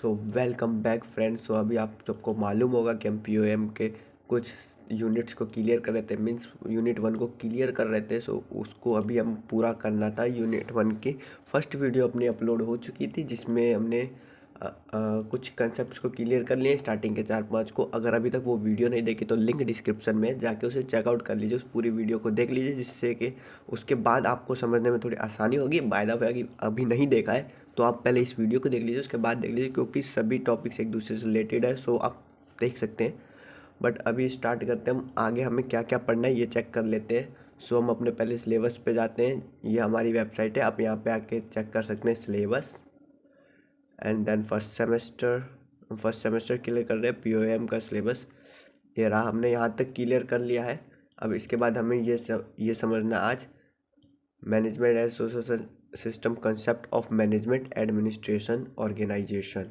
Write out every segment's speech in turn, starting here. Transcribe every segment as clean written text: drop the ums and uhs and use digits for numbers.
सो welcome back friends. So अभी आप सबको मालूम होगा कि हम पीओएम के कुछ यूनिट्स को क्लियर कर रहे थे, मीन्स यूनिट 1 को क्लियर कर रहे थे। सो उसको अभी हम पूरा करना था। यूनिट 1 की फर्स्ट वीडियो अपनी अपलोड हो चुकी थी, जिसमें हमने कुछ कंसेप्ट को क्लियर कर लिए स्टार्टिंग के 4-5 को। अगर अभी तक वो वीडियो नहीं देखी तो लिंक डिस्क्रिप्शन में जाके उसे चेकआउट कर लीजिए, उस पूरी वीडियो को देख लीजिए, जिससे कि उसके बाद आपको समझने में थोड़ी आसानी होगी। बाय द वे अभी नहीं देखा है तो आप पहले इस वीडियो को देख लीजिए, उसके बाद देख लीजिए, क्योंकि सभी टॉपिक्स एक दूसरे से रिलेटेड है। सो आप देख सकते हैं। बट अभी स्टार्ट करते हैं, हम आगे हमें क्या क्या पढ़ना है ये चेक कर लेते हैं। सो हम अपने पहले सिलेबस पे जाते हैं। ये हमारी वेबसाइट है, आप यहाँ पे आके चेक कर सकते हैं syllabus. And then first semester clear कर रहे हैं पीओएम का सिलेबस। ये रहा, हमने यहाँ तक क्लियर कर लिया है। अब इसके बाद हमें ये समझना आज management as social system, concept of management, administration, organization.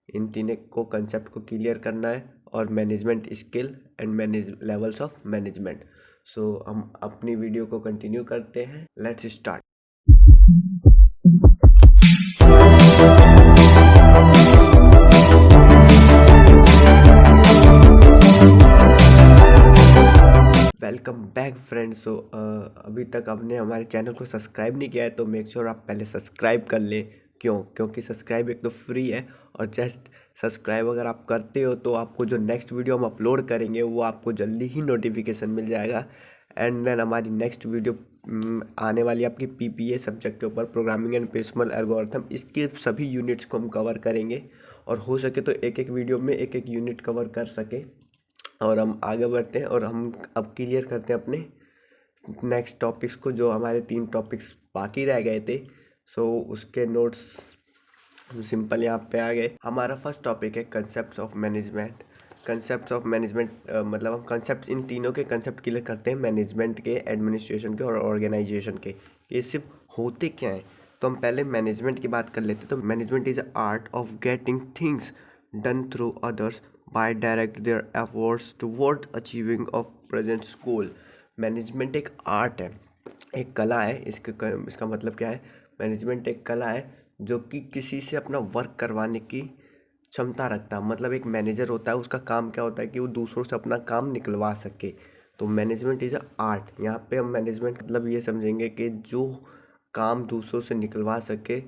इन तीनों को कंसेप्ट को क्लियर करना है, और management skill and manage levels of management. So हम अपनी वीडियो को कंटिन्यू करते हैं। Let's start. Welcome back friends. So अभी तक आपने हमारे चैनल को सब्सक्राइब नहीं किया है तो मेक श्योर आप पहले सब्सक्राइब कर लें। क्योंकि सब्सक्राइब एक तो फ्री है, और जस्ट सब्सक्राइब अगर आप करते हो तो आपको जो नेक्स्ट वीडियो हम अपलोड करेंगे वो आपको जल्दी ही नोटिफिकेशन मिल जाएगा। एंड देन हमारी नेक्स्ट वीडियो आने वाली आपकी पीपीए सब्जेक्ट के ऊपर, प्रोग्रामिंग एंड प्रिंसिपल एल्गोरिथम। इसके सभी यूनिट्स को हम कवर करेंगे, और हो सके तो एक एक वीडियो में एक एक यूनिट कवर कर सके। और हम आगे बढ़ते हैं, और हम अब क्लियर करते हैं अपने नेक्स्ट टॉपिक्स को, जो हमारे 3 टॉपिक्स बाकी रह गए थे। सो उसके नोट्स हम सिंपल यहाँ पे आ गए। हमारा फर्स्ट टॉपिक है concept of management. Concept of management मतलब हम कंसेप्ट, इन तीनों के कंसेप्ट क्लियर करते हैं, मैनेजमेंट के, एडमिनिस्ट्रेशन के और ऑर्गेनाइजेशन के। ये सिर्फ होते क्या हैं, तो हम पहले मैनेजमेंट की बात कर लेते हैं। तो management is art of getting things done through others by direct their efforts toward achieving of present goal. Management एक आर्ट है, एक कला है। इसका मतलब क्या है? मैनेजमेंट एक कला है जो कि किसी से अपना वर्क करवाने की क्षमता रखता है। मतलब एक मैनेजर होता है, उसका काम क्या होता है कि वो दूसरों से अपना काम निकलवा सके। तो मैनेजमेंट इज़ अ आर्ट। यहाँ पे हम मैनेजमेंट मतलब ये समझेंगे कि जो काम दूसरों से निकलवा सके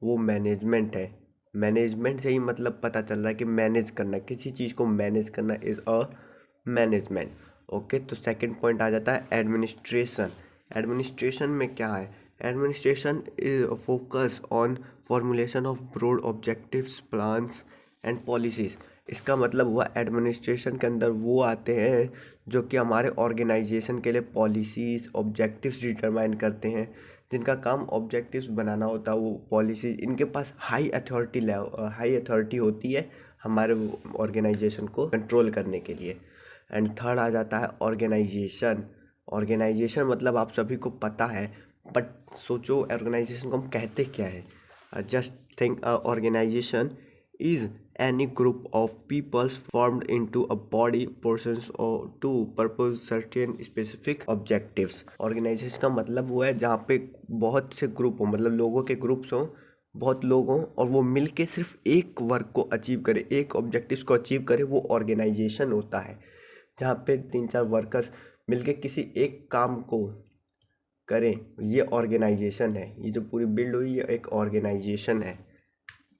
वो मैनेजमेंट है। मैनेजमेंट से ही मतलब पता चल रहा है कि मैनेज करना, किसी चीज़ को मैनेज करना इज़ अ मैनेजमेंट। ओके, तो सेकंड पॉइंट आ जाता है एडमिनिस्ट्रेशन। एडमिनिस्ट्रेशन में क्या है? Administration is focus on formulation of broad objectives, plans and policies. इसका मतलब हुआ एडमिनिस्ट्रेशन के अंदर वो आते हैं जो कि हमारे ऑर्गेनाइजेशन के लिए पॉलिसीज़, ऑब्जेक्टिव्स डिटरमाइन करते हैं। जिनका काम ऑब्जेक्टिव्स बनाना होता है, वो पॉलिसीज, इनके पास हाई अथॉरिटी होती है हमारे ऑर्गेनाइजेशन को कंट्रोल करने के लिए। एंड थर्ड आ जाता है ऑर्गेनाइजेशन। ऑर्गेनाइजेशन मतलब आप सभी को पता है, बट सोचो ऑर्गेनाइजेशन को हम कहते क्या है। Just think organization is any group of peoples formed into a body, persons or to purpose certain specific objectives। Organization का मतलब वो है जहाँ पे बहुत से ग्रुप हो, मतलब लोगों के ग्रुप्स हों, बहुत लोग हों, और वो मिल के सिर्फ एक वर्क को अचीव करे, एक ऑब्जेक्टिव्स को अचीव करे, वो ऑर्गेनाइजेशन होता है। जहाँ पे 3-4 वर्कर्स मिलके किसी एक काम को करें, ये ऑर्गेनाइजेशन है। ये जो पूरी बिल्ड हुई ये एक ऑर्गेनाइजेशन है।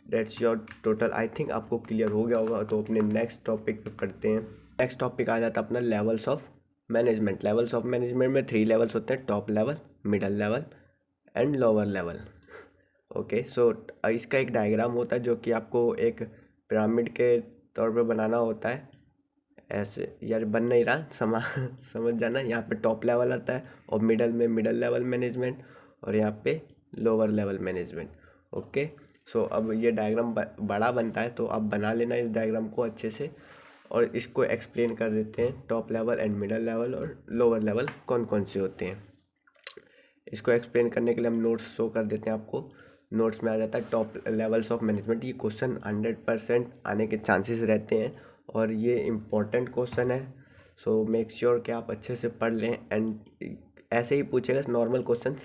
That's your total. I think आपको क्लियर हो गया होगा। तो अपने नेक्स्ट टॉपिक पे पढ़ते हैं। नेक्स्ट टॉपिक आ जाता है अपना levels of management. Levels of management में 3 लेवल्स होते हैं, top level, middle level and lower level. Okay, so इसका एक डायग्राम होता है जो कि आपको एक पिरामिड के तौर पे बनाना होता है। ऐसे यार बन नहीं रहा, समझ जाना। यहाँ पे टॉप लेवल आता है, और मिडल में मिडल लेवल मैनेजमेंट, और यहाँ पे लोअर लेवल मैनेजमेंट। ओके, सो अब ये डायग्राम बड़ा बनता है, तो आप बना लेना इस डायग्राम को अच्छे से, और इसको एक्सप्लेन कर देते हैं top level and middle level और लोअर लेवल कौन कौन से होते हैं। इसको एक्सप्लेन करने के लिए हम नोट्स शो कर देते हैं आपको। नोट्स में आ जाता है टॉप लेवल्स ऑफ मैनेजमेंट। ये क्वेश्चन 100% आने के चांसेस रहते हैं, और ये इम्पोर्टेंट क्वेश्चन है। सो मेक श्योर कि आप अच्छे से पढ़ लें। एंड ऐसे ही पूछेगा normal question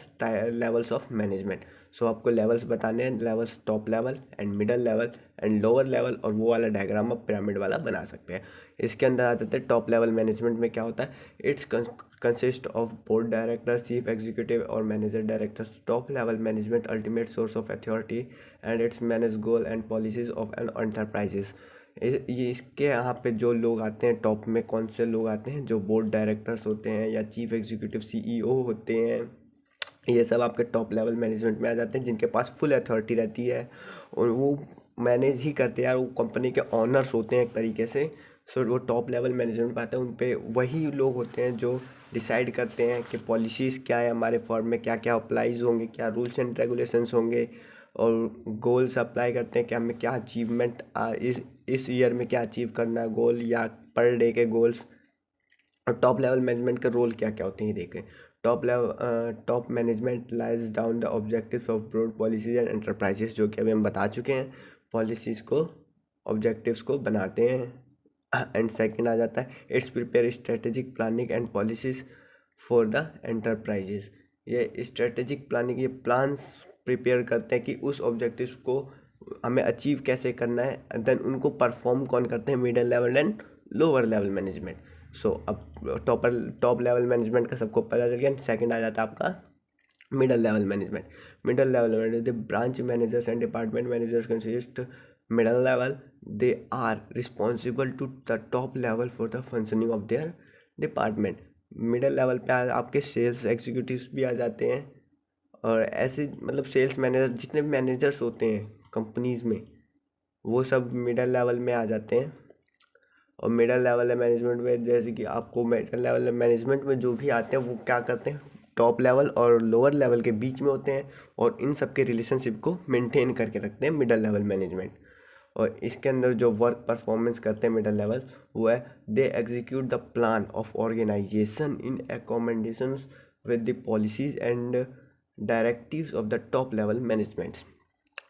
levels of management. So आपको लेवल्स बताने हैं, levels top level and middle level and lower level, और वो वाला डायग्राम आप पिरामिड वाला बना सकते हैं। इसके अंदर आ जाते हैं टॉप लेवल मैनेजमेंट में क्या होता है। It's consist of board director, chief executive और manager directors. Top level management ultimate source of authority and it's manage goal and policies of an enterprises. ये इसके यहाँ पे जो लोग आते हैं टॉप में, कौन से लोग आते हैं, जो बोर्ड डायरेक्टर्स होते हैं या चीफ एग्जीक्यूटिव CEO होते हैं, ये सब आपके टॉप लेवल मैनेजमेंट में आ जाते हैं, जिनके पास फुल अथॉरिटी रहती है और वो मैनेज ही करते हैं यार, वो कंपनी के ऑनर्स होते हैं एक तरीके से। सो वो टॉप लेवल मैनेजमेंट पे आते हैं, उन पे वही लोग होते हैं जो डिसाइड करते हैं कि पॉलिसीज़ क्या है, हमारे फर्म में क्या क्या अप्लाइज होंगे, क्या रूल्स एंड रेगुलेशंस होंगे, और गोल्स अप्लाई करते हैं कि हमें क्या अचीवमेंट इस ईयर में क्या अचीव करना है, गोल या पर डे के गोल्स। और टॉप लेवल मैनेजमेंट के रोल क्या क्या होते हैं ये देखें। Top management lies down the objectives of broad policies and enterprises, जो कि अभी हम बता चुके हैं, पॉलिसीज़ को, ऑब्जेक्टिव्स को बनाते हैं। एंड सेकंड आ जाता है it's prepare strategic planning and policies for the enterprises. ये स्ट्रेटेजिक प्लानिंग, ये प्लान्स प्रिपेयर करते हैं कि उस ऑब्जेक्टिव्स को हमें अचीव कैसे करना है, देन उनको परफॉर्म कौन करते हैं, middle level and lower level management. So अब टॉप लेवल मैनेजमेंट का सबको पता चल गया। सेकंड आ जाता है आपका middle level management. Middle level management, the branch managers and department managers consist middle level, they are responsible to the top level for the functioning of their department. Middle level पे आपके sales executives भी आ जाते हैं, और ऐसे मतलब sales manager, जितने भी मैनेजर्स होते हैं कंपनीज़ में, वो सब मिडल लेवल में आ जाते हैं। और मिडल लेवल मैनेजमेंट में, जैसे कि आपको मिडल लेवल मैनेजमेंट में जो भी आते हैं वो क्या करते हैं, टॉप लेवल और लोअर लेवल के बीच में होते हैं, और इन सब के रिलेशनशिप को मेंटेन करके रखते हैं मिडल लेवल मैनेजमेंट। और इसके अंदर जो वर्क परफॉर्मेंस करते हैं मिडल लेवल, वो है they execute the plan of organization in accommodation with the policies and directives of the top level management.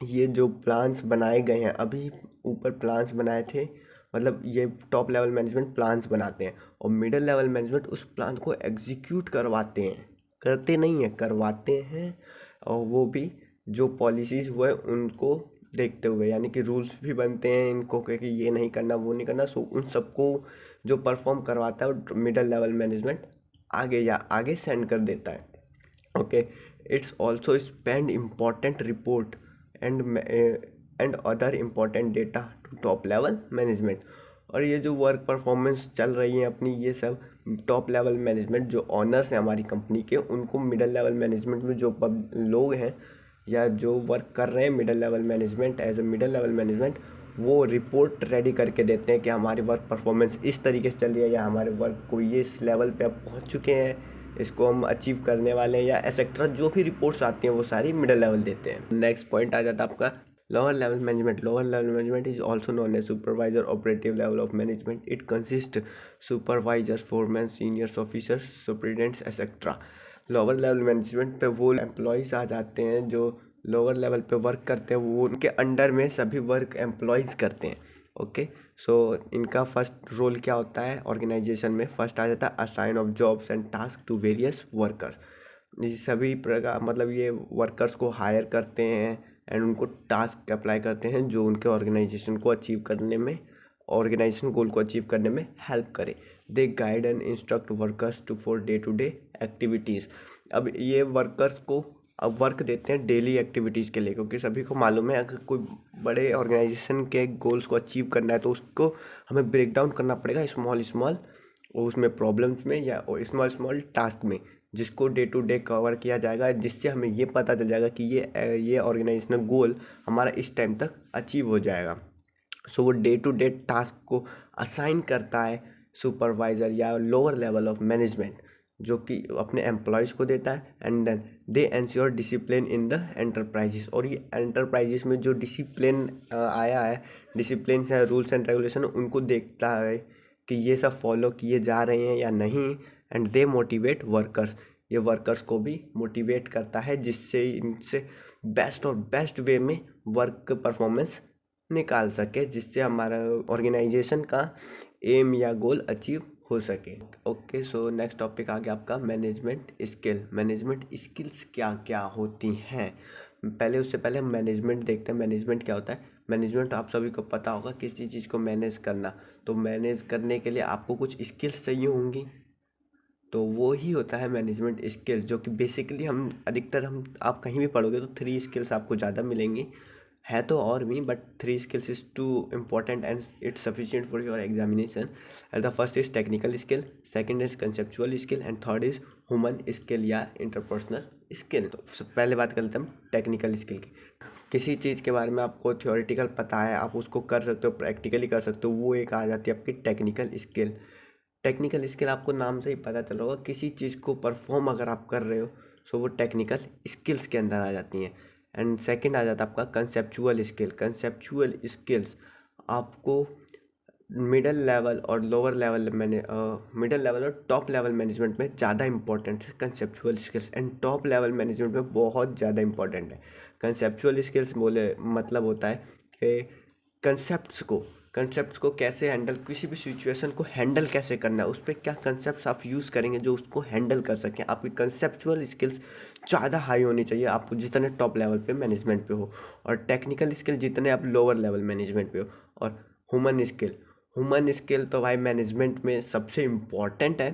ये जो प्लान्स बनाए गए हैं, अभी ऊपर प्लान्स बनाए थे, मतलब ये टॉप लेवल मैनेजमेंट प्लान्स बनाते हैं, और मिडिल लेवल मैनेजमेंट उस प्लान को एग्जीक्यूट करवाते हैं, करते नहीं हैं, करवाते हैं। और वो भी जो पॉलिसीज़ हुए उनको देखते हुए, यानी कि रूल्स भी बनते हैं इनको कि ये नहीं करना, वो नहीं करना। सो उन सबको जो परफॉर्म करवाता है वो मिडिल लेवल मैनेजमेंट आगे सेंड कर देता है। Okay, it's also spend important report and other important data to top level management. और ये जो वर्क परफॉर्मेंस चल रही है अपनी, ये सब टॉप लेवल मैनेजमेंट जो ऑनर्स हैं हमारी कंपनी के, उनको मिडिल लेवल मैनेजमेंट में जो लोग हैं या जो वर्क कर रहे हैं middle level management, as a middle level management, वो रिपोर्ट रेडी करके देते हैं कि हमारी वर्क परफॉर्मेंस इस तरीके से चल रही है, या हमारे वर्क को ये इस लेवल पे अब पहुंच चुके हैं, इसको हम अचीव करने वाले हैं, या एक्सेट्रा जो भी रिपोर्ट्स आती हैं वो सारी मिडिल लेवल देते हैं। नेक्स्ट पॉइंट आ जाता है आपका lower level management. Lower level management is also known as supervisor operative level of management. It consist supervisors, foreman, seniors officers, superintendents etcetera. Lower level management पे वो एम्प्लॉयज़ आ जाते हैं जो लोअर लेवल पे वर्क करते हैं, वो उनके अंडर में सभी वर्क एम्प्लॉयज़ करते हैं। ओके, सो इनका फर्स्ट रोल क्या होता है ऑर्गेनाइजेशन में, फर्स्ट आ जाता है assign of jobs and task to various workers. ये सभी प्रकार, मतलब ये वर्कर्स को हायर करते हैं एंड उनको टास्क अप्लाई करते हैं जो उनके ऑर्गेनाइजेशन को अचीव करने में, ऑर्गेनाइजेशन गोल को अचीव करने में हेल्प करे। They guide and instruct workers to for day to day activities. अब ये वर्कर्स को अब वर्क देते हैं डेली एक्टिविटीज़ के लिए, क्योंकि सभी को मालूम है अगर कोई बड़े ऑर्गेनाइजेशन के गोल्स को अचीव करना है तो उसको हमें ब्रेक डाउन करना पड़ेगा स्मॉल स्मॉल उसमें प्रॉब्लम्स में या स्मॉल स्मॉल टास्क में, जिसको डे टू डे कवर किया जाएगा, जिससे हमें ये पता चल जाएगा कि ये ऑर्गेनाइजेशनल गोल हमारा इस टाइम तक अचीव हो जाएगा। सो वो डे टू डे टास्क को असाइन करता है सुपरवाइज़र या लोअर लेवल ऑफ मैनेजमेंट, जो कि अपने एम्प्लॉयज़ को देता है। And then they ensure discipline in the enterprises. और ये एंटरप्राइजेस में जो डिसिप्लिन आया है, डिसिप्लिन है, रूल्स एंड रेगुलेशन, उनको देखता है कि ये सब फॉलो किए जा रहे हैं या नहीं। एंड दे मोटिवेट वर्कर्स, ये वर्कर्स को भी मोटिवेट करता है, जिससे इनसे बेस्ट और बेस्ट वे में वर्क परफॉर्मेंस निकाल सके, जिससे हमारा ऑर्गेनाइजेशन का एम या गोल अचीव हो सके। ओके, सो नेक्स्ट टॉपिक आ गया आपका मैनेजमेंट स्किल। मैनेजमेंट स्किल्स क्या क्या होती हैं। पहले उससे पहले हम मैनेजमेंट देखते हैं। मैनेजमेंट क्या होता है? मैनेजमेंट आप सभी को पता होगा, किसी चीज़ को मैनेज करना। तो मैनेज करने के लिए आपको कुछ स्किल्स चाहिए होंगी, तो वो ही होता है मैनेजमेंट स्किल, जो कि बेसिकली हम अधिकतर हम आप कहीं भी पढ़ोगे तो 3 स्किल्स आपको ज़्यादा मिलेंगी। है तो और भी, but 3 skills is too important and it's sufficient for your examination. And the first is technical skill, second is conceptual skill and third is human skill या इंटरपर्सनल स्किल। तो पहले बात कर लेते हैं हम टेक्निकल स्किल की। किसी चीज़ के बारे में आपको थ्योरेटिकल पता है, आप उसको कर सकते हो, प्रैक्टिकली कर सकते हो, वो एक आ जाती है आपकी टेक्निकल स्किल। टेक्निकल स्किल आपको नाम से ही पता चल रहा होगा, किसी चीज़ को परफॉर्म अगर आप कर रहे हो सो वो टेक्निकल स्किल्स के अंदर आ जाती हैं। एंड सेकंड आ जाता है आपका कंसेप्चुअल स्किल। कंसेप्चुअल स्किल्स आपको मिडिल लेवल और लोअर लेवल मिडिल लेवल और टॉप लेवल मैनेजमेंट में ज़्यादा इंपॉर्टेंट है conceptual skills, and top level management में बहुत ज़्यादा इंपॉर्टेंट है। कंसेप्चुअल स्किल्स बोले मतलब होता है कि कंसेप्ट्स को कैसे हैंडल, किसी भी सिचुएशन को हैंडल कैसे करना है, उस पर क्या कंसेप्ट्स आप यूज़ करेंगे जो उसको हैंडल कर सकें। आपकी कंसेप्चुअल स्किल्स ज़्यादा हाई होनी चाहिए आप जितने टॉप लेवल पे मैनेजमेंट पे हो, और टेक्निकल स्किल जितने आप लोअर लेवल मैनेजमेंट पे हो। और ह्यूमन स्किल तो भाई मैनेजमेंट में सबसे इम्पॉर्टेंट है,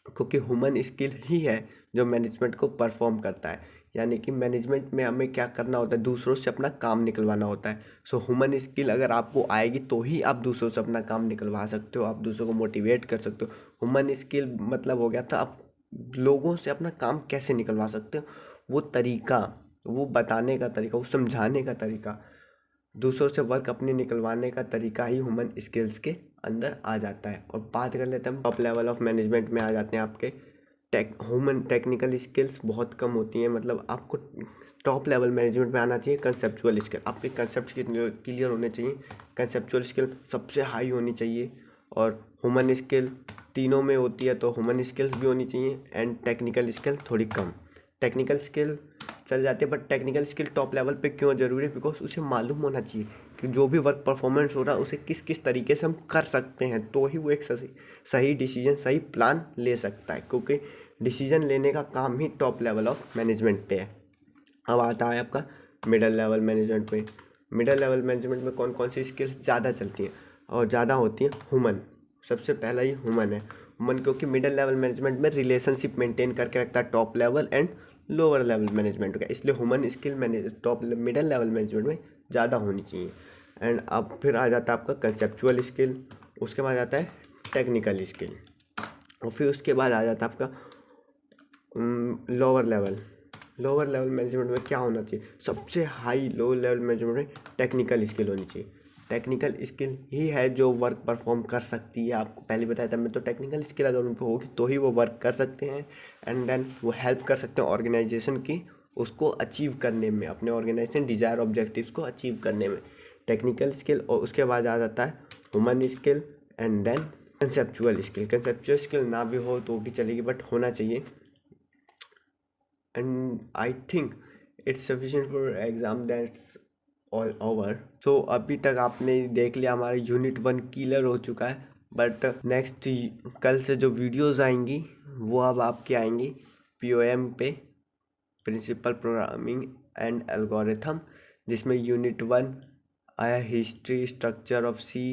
क्योंकि ह्यूमन स्किल ही है जो मैनेजमेंट को परफॉर्म करता है। यानी कि मैनेजमेंट में हमें क्या करना होता है, दूसरों से अपना काम निकलवाना होता है। सो ह्यूमन स्किल अगर आपको आएगी तो ही आप दूसरों से अपना काम निकलवा सकते हो, आप दूसरों को मोटिवेट कर सकते हो। ह्यूमन स्किल मतलब हो गया था आप लोगों से अपना काम कैसे निकलवा सकते हो, वो तरीका, वो बताने का तरीका, वो समझाने का तरीका, दूसरों से वर्क अपने निकलवाने का तरीका ही ह्यूमन स्किल्स के अंदर आ जाता है। और बात कर लेते हैं हम टॉप लेवल ऑफ मैनेजमेंट में आ जाते हैं आपके ह्यूमन टेक्निकल स्किल्स बहुत कम होती हैं। मतलब आपको टॉप लेवल मैनेजमेंट में आना चाहिए कंसेप्चुअल स्किल, आपके कंसेप्ट क्लियर होने चाहिए, कंसेप्चुअल स्किल सबसे हाई होनी चाहिए, और ह्यूमन स्किल तीनों में होती है तो ह्यूमन स्किल्स भी होनी चाहिए, एंड टेक्निकल स्किल थोड़ी कम। टेक्निकल स्किल चल जाती है, but technical skill top level पे क्यों ज़रूरी है? बिकॉज उसे मालूम होना चाहिए कि जो भी वर्क परफॉर्मेंस हो रहा है उसे किस किस तरीके से हम कर सकते हैं, तो ही वो एक सही डिसीजन, सही प्लान ले सकता है, क्योंकि डिसीजन लेने का काम ही टॉप लेवल ऑफ मैनेजमेंट पे है। अब आता है आपका मिडिल लेवल मैनेजमेंट पे। मिडिल लेवल मैनेजमेंट में कौन कौन सी स्किल्स ज़्यादा चलती हैं और ज़्यादा होती हैं? ह्यूमन, सबसे पहला ही ह्यूमन है। ह्यूमन क्योंकि मिडिल लेवल मैनेजमेंट में रिलेशनशिप मेंटेन करके रखता है top level and lower level management का, इसलिए human skill middle level management में ज़्यादा होनी चाहिए। एंड अब फिर आ जाता है आपका कंसेप्चुअल स्किल, उसके बाद आता है टेक्निकल स्किल, और फिर उसके बाद आ जाता है आपका लोअर लेवल मैनेजमेंट में क्या होना चाहिए? सबसे हाई लोअर लेवल मैनेजमेंट में टेक्निकल स्किल होनी चाहिए। टेक्निकल स्किल ही है जो वर्क परफॉर्म कर सकती है। आपको पहले बताया था मैं, तो टेक्निकल स्किल अगर उन पर होगी तो ही वो वर्क कर सकते हैं, एंड देन वो हेल्प कर सकते हैं ऑर्गेनाइजेशन की उसको अचीव करने में, अपने ऑर्गेनाइजेशन डिजायर ऑब्जेक्टिव्स को अचीव करने में। टेक्निकल स्किल, और उसके बाद आ जाता है human skill, and then conceptual skill. Conceptual skill ना भी हो तो भी चलेगी, बट होना चाहिए। And I think it's sufficient for exam, that's all over. So अभी तक आपने देख लिया हमारा यूनिट 1 क्लियर हो चुका है, बट नेक्स्ट कल से जो वीडियोस आएंगी वो अब आपके आएंगी POM पे, प्रिंसिपल प्रोग्रामिंग एंड एल्गोरिथम, जिसमें यूनिट 1 आया history, structure of C,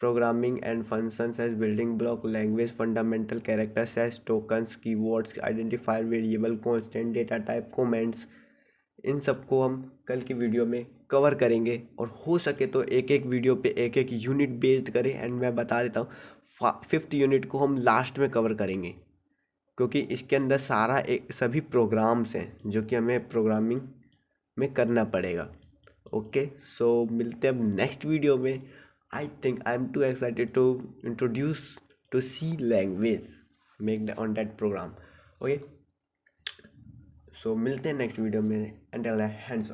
programming and functions as building block, language fundamental, characters as tokens, keywords, identifier, variable, constant, data type, comments. इन सबको हम कल की वीडियो में कवर करेंगे, और हो सके तो एक एक वीडियो पे एक एक यूनिट बेस्ड करें। एंड मैं बता देता हूँ 5th यूनिट को हम लास्ट में कवर करेंगे, क्योंकि इसके अंदर सारा एक सभी प्रोग्राम्स हैं जो कि हमें प्रोग्रामिंग में करना पड़ेगा। ओके, सो मिलते हैं अब नेक्स्ट वीडियो में। I think I am too excited to introduce to C language make on that program. Okay, so मिलते हैं नेक्स्ट वीडियो में, एंड हैंड्स